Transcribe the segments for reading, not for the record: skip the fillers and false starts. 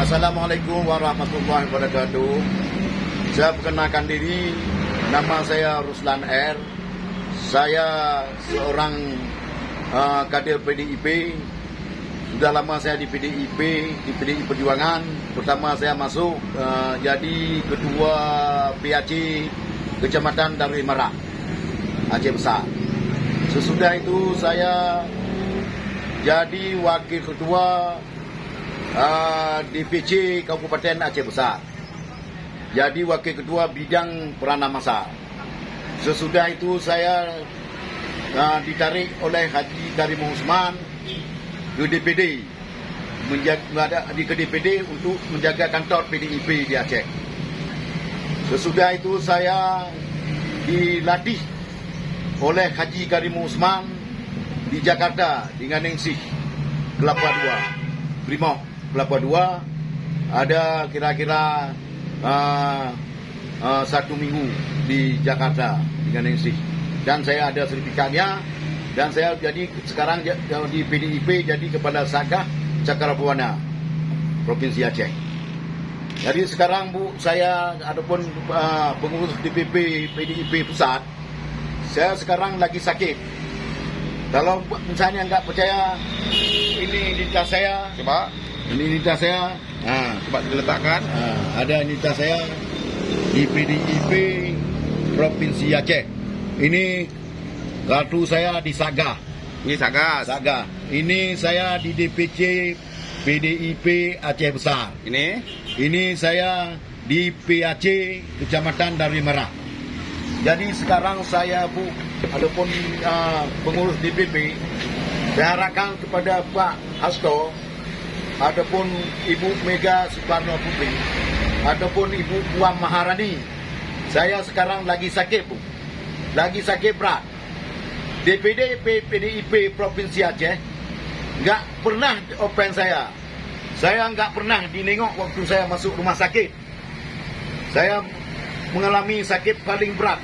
Assalamualaikum warahmatullahi wabarakatuh. Saya perkenalkan diri, nama saya Ruslan R. Saya seorang kader PDIP. Sudah lama saya di PDIP, di PDI Perjuangan. Pertama saya masuk jadi ketua PAC Kecamatan Darul Merak, Aceh Besar. Sesudah itu saya jadi wakil ketua DPC Kabupaten Aceh Besar. Jadi wakil ketua bidang peranan massa. Sesudah itu saya ditarik oleh Haji Karim Usman ke DPD, ke DPD untuk menjaga kantor PDIP di Aceh. Sesudah itu saya dilatih oleh Haji Karim Usman di Jakarta dengan Ningsih Kelapa II, Brimob Kelapa II. Ada kira-kira 1 minggu di Jakarta dengan Ningsih, dan saya ada sertifikatnya. Dan saya jadi sekarang di PDIP jadi Kepala Sagah Cakrabuana Provinsi Aceh. Jadi sekarang Bu, saya adapun pengurus DPP PDIP pusat. Saya sekarang lagi sakit. Kalau misalnya nggak percaya, ini identitas saya. Coba. Ini identitas saya. Coba diletakkan. Ada identitas saya di PDIP Provinsi Aceh. Ini kartu saya di Sagah. Ini Sagas. Sagah. Ini saya di DPC PDIP Aceh Besar. Ini saya di PAC Kecamatan Darul Merak. Jadi sekarang saya Bu, adapun pengurus DPP, saya harapkan kepada Pak Hasto, adapun Ibu Mega Soekarno Putri, adapun Ibu Puan Maharani. Saya sekarang lagi sakit Bu, lagi sakit berat. DPD PDIP Provinsi Aceh nggak pernah open saya. Saya nggak pernah dinengok waktu saya masuk rumah sakit. Saya mengalami sakit paling berat,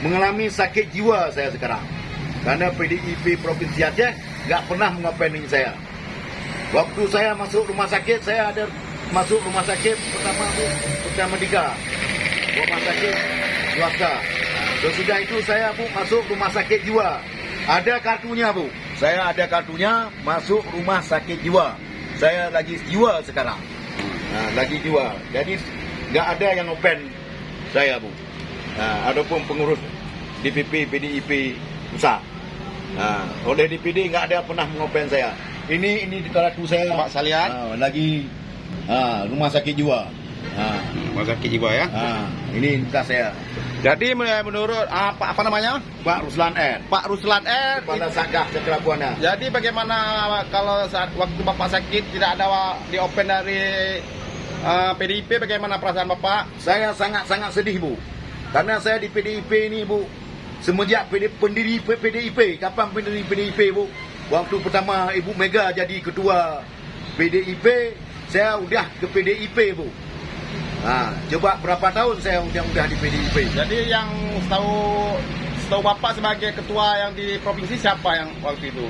mengalami sakit jiwa saya sekarang. Karena PDIP Provinsi Aceh nggak pernah mengopening saya. Waktu saya masuk rumah sakit, saya ada masuk rumah sakit pertama 3, rumah sakit swasta. Sesudah itu saya Bu masuk rumah sakit jiwa. Ada kartunya Bu. Saya ada kartunya masuk rumah sakit jiwa. Saya lagi jiwa sekarang. Lagi jiwa. Jadi nggak ada yang open saya Bu. Adapun pengurus DPP PDIP pusat. Oleh DPD nggak ada pernah mengopen saya. Ini kartu saya. Pak Salian. Lagi rumah sakit jiwa. Rumah sakit jiwa ya. Ini identitas saya. Jadi menurut apa namanya? Pak Ruslan R. Pak Ruslan R. Kepala Sagah Cakrabuana. Jadi bagaimana kalau saat waktu Bapak sakit tidak ada di open dari PDIP, bagaimana perasaan Bapak? Saya sangat-sangat sedih Bu. Karena saya di PDIP ini Bu, semenjak pendiri PDIP. Kapan pendiri PDIP Bu? Waktu pertama Ibu Mega jadi ketua PDIP, saya udah ke PDIP Bu. Coba berapa tahun saya udah di PDIP. Jadi yang setahu Bapak sebagai ketua yang di provinsi siapa yang waktu itu?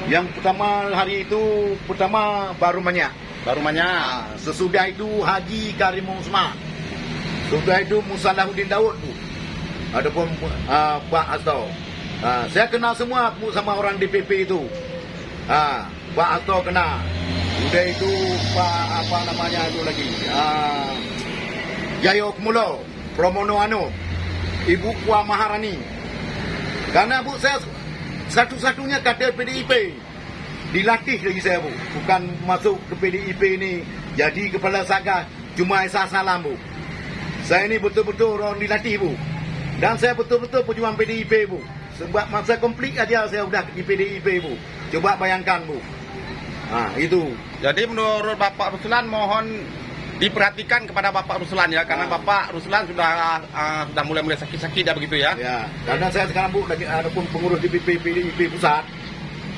Yang pertama hari itu baru banyak. Sesudah itu Haji Karim Usman. Sesudah itu Musalahuddin Daud Bu. Adapun Pak Hasto. Saya kenal semua Bu sama orang DPP itu. Pak Hasto kenal. Udah itu Pak apa namanya itu lagi. Yayo Kumulo, Promono Anu, Ibu Puan Maharani. Karena Bu saya satu-satunya kader PDIP. Dilatih lagi saya Bu. Bukan masuk ke PDIP ini jadi kepala sagah cuma asal-asalan Bu. Saya ini betul-betul orang dilatih Bu. Dan saya betul-betul pejuang PDIP Bu. Sebab masa komplit aja saya udah di PDIP Bu. Coba bayangkan Bu. Itu. Jadi menurut Bapak Ruslan mohon diperhatikan kepada Bapak Ruslan ya, karena Bapak Ruslan sudah mulai sakit-sakit ya begitu ya. Ya, karena saya sekarang Bu lagi ada pun pengurus DPP PDIP pusat.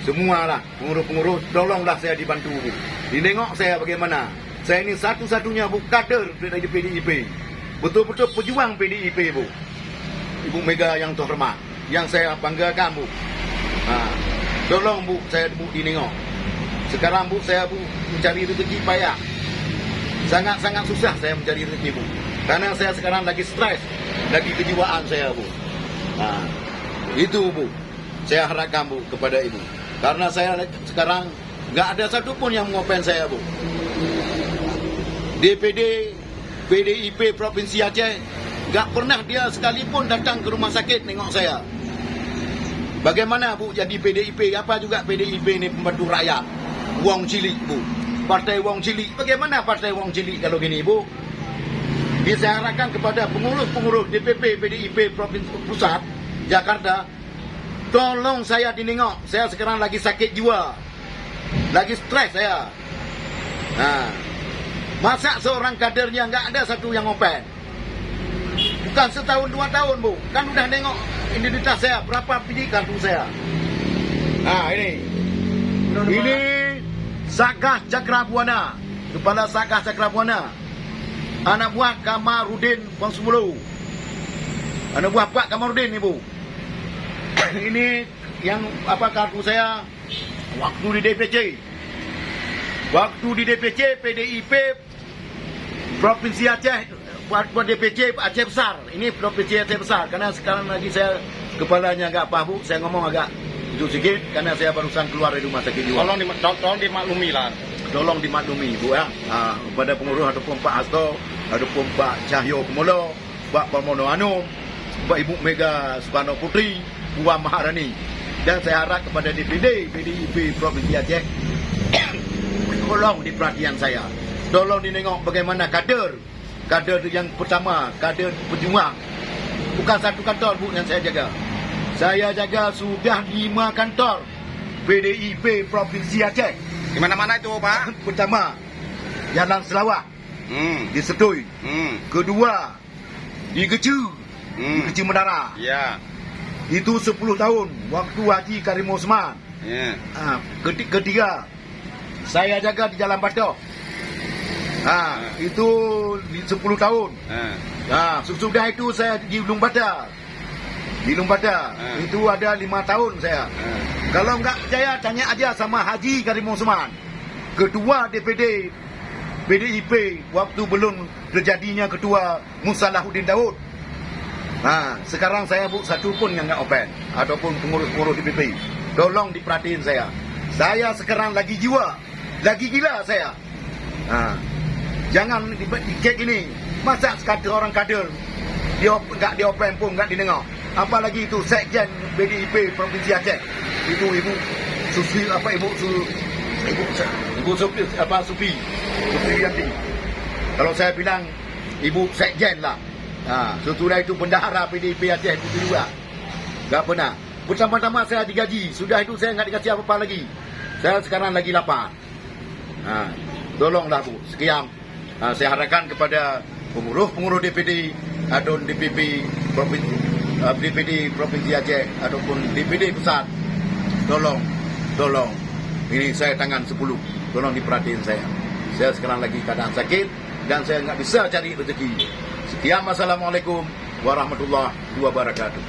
Semua lah pengurus tolonglah saya dibantu Bu. Dinengok saya bagaimana. Saya ini satu-satunya Bu kader dari PDIP. Betul-betul pejuang PDIP Bu. Ibu Mega yang terhormat, yang saya banggakan Bu. Tolong Bu, saya Bu dinengok. Sekarang Bu, saya Bu mencari rezeki payah. Sangat-sangat susah saya mencari rezeki, Bu. Karena saya sekarang lagi stres, lagi kejiwaan saya, Bu. Nah, itu, Bu. Saya harapkan, Bu, kepada Ibu. Karena saya sekarang nggak ada satupun yang mengopen saya, Bu. DPD PDIP Provinsi Aceh nggak pernah dia sekalipun datang ke rumah sakit nengok saya. Bagaimana, Bu, jadi PDIP? Apa juga PDIP ini pembantu rakyat? Wong cilik, Bu. Partai wong cilik. Bagaimana partai wong cilik kalau gini, Bu? Saya harapkan kepada pengurus-pengurus DPP PDIP Provinsi Pusat Jakarta, tolong saya dinengok. Saya sekarang lagi sakit jiwa. Lagi stres saya. Nah, masa seorang kadernya nggak ada satu yang open? Bukan setahun 2 tahun, Bu. Kan udah nengok identitas saya, berapa biji kartu saya. Nah, ini Sakah Cakrabuana, Kepala Sakah Cakrabuana, anak buah Kamarudin Pongsumulu, anak buah Pak Kamarudin, Ibu. Ini yang kartu saya waktu di DPC. Waktu di DPC PDIP Provinsi Aceh, buat DPC Aceh Besar. Ini Provinsi Aceh Besar. Karena sekarang lagi saya kepalanya agak apa, Bu. Saya ngomong agak itu sedikit karena saya barusan keluar dari rumah sakit jiwa. Tolong dimaklumi lah. Tolong dimaklumi, Bu, ya. Kepada pengurus ataupun Pak Hasto, ataupun Pak Cahyo Kumolo, Pak Parmono Anum, Pak Ibu Mega Soekarno Putri, Puan Maharani. Dan saya harap kepada DPD PDIP Provinsi Aceh, tolong diperhatian saya. Tolong dinengok bagaimana kader yang pertama, kader pejuang. Bukan satu kantor, Bu, yang saya jaga. Saya jaga sudah 5 kantor PDIP Provinsi Aceh. Di mana-mana itu, Pak? Pertama, Jalan Selawak, di Setui. Kedua, di Gecu, di Gecu Mendara. Ya. Itu 10 tahun, waktu Haji Karim Osman. Ya. Ketiga, saya jaga di Jalan Batok. Itu di 10 tahun. Sesudah itu saya di Lumbada. Di Lumbada, itu ada 5 tahun saya. Kalau enggak percaya, tanya aja sama Haji Karim Osman, Ketua DPD PDIP waktu belum terjadinya Ketua Musalahuddin Daud. Sekarang saya, Bu, satu pun yang enggak open ataupun pengurus-pengurus DPP. Tolong diperhatiin saya. Saya sekarang lagi jiwa, lagi gila saya. Jangan dicek ini. Masa orang kader dia enggak diopen pun enggak didengar. Apalagi itu Sekjen PDIP Provinsi Aceh. Itu Ibu Susi Supi Yanti. Kalau saya bilang Ibu Sekjen lah. Sesudah itu bendahara PDIP Aceh itu juga. Tak pernah. Pertama-tama saya digaji. Sudah itu saya enggak dikasih apa-apa lagi. Saya sekarang lagi lapar. Tolonglah, Bu. Sekian. Saya harapkan kepada pengurus DPD atau DPP Provinsi Aceh ataupun DPD Pusat, tolong ini saya tangan 10, tolong diperhatiin saya. Saya sekarang lagi keadaan sakit dan saya nggak bisa cari rezeki. Sekian, wassalamualaikum warahmatullahi wabarakatuh.